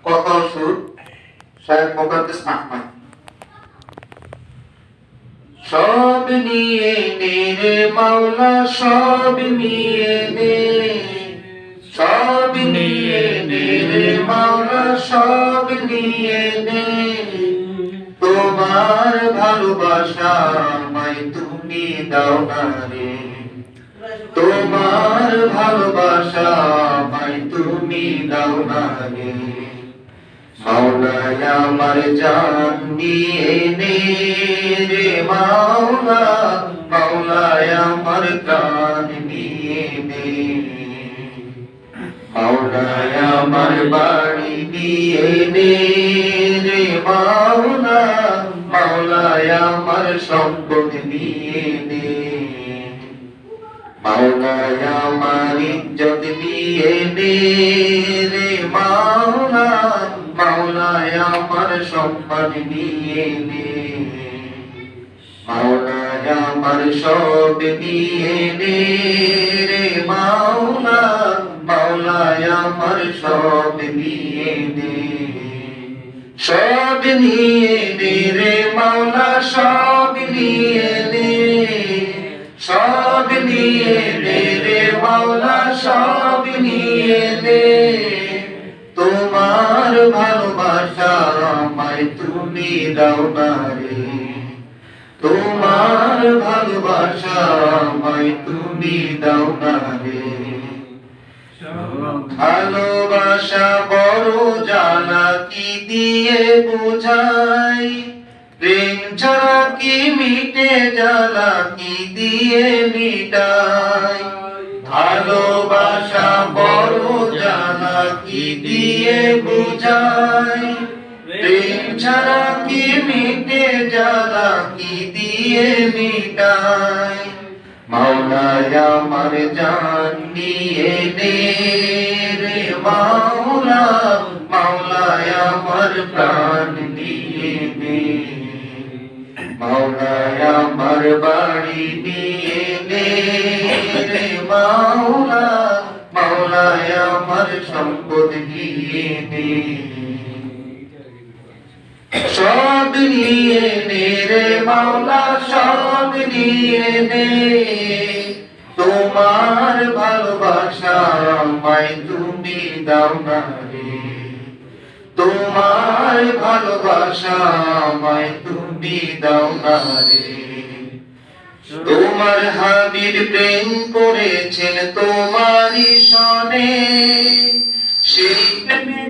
কথা সুর শায়েখ মুকাদ্দিস আহমদ। সব নিয়ে নে রে মাওলা, সব নিয়ে নে, সব নিয়ে নে রে মাওলা, সব নিয়ে নে। তোমার ভালোবাসা আমায় তুমি দাও না রে, তোমার ভালোবাসা আমায় তুমি দাও না রে। মাওলায় আমার জান দিয়ে নে রে মাওলা, মাওলায় আমার প্রাণ দিয়ে নে। মাওলায় আমার বাড়ি দিয়ে নে রে মাওলা, মাওলায় আমার সম্পদ দিয়ে নে। মাওলায় আমার ইজ্জত দিয়ে নে রে মাওলা, মাওলায় আমার সম্মান দিয়ে নে। মাওলায় আমার সব দিয়ে নে রে মাওলা, মাওলায় আমার সব দিয়ে নে। সব নিয়ে নে রে মাওলা, সব নিয়ে নে, সব নিয়ে নে রে মাওলা, সব নিয়ে নে। তোমার ভালোবাসা আমায় তুমি দাও না রে, তোমার ভালোবাসা আমায় তুমি দাও না রে। ভালোবাসা বড় জ্বালা, কি দিয়ে বোঝাই, প্রেম ছাড়া কি মিটে জ্বালা, কি দিয়ে মিটাই। ভালোবাসা বড় জ্বালা, কি দিয়ে বোঝাই, প্রেম ছাড়া কি মিটে জ্বালা, কি দিয়ে মিটাই। মাওলায় আমার জান নিয়ে নে রে মাওলা, মাওলায় আমার প্রাণ দিয়ে নে। মাওলায় আমার বাড়ি দিয়ে নে রে মাওলা, মাওলায় আমার সম্পদ দিয়ে নে। সব নিয়ে নে রে মাওলা, সব নিয়ে নে। তোমার ভালোবাসা আমায় তুমি দাও না রে, তোমার ভালোবাসা আমায় তুমি দাও না রে। তোমার হাবিব প্রেম করেছেন তোমারই সনে, সেই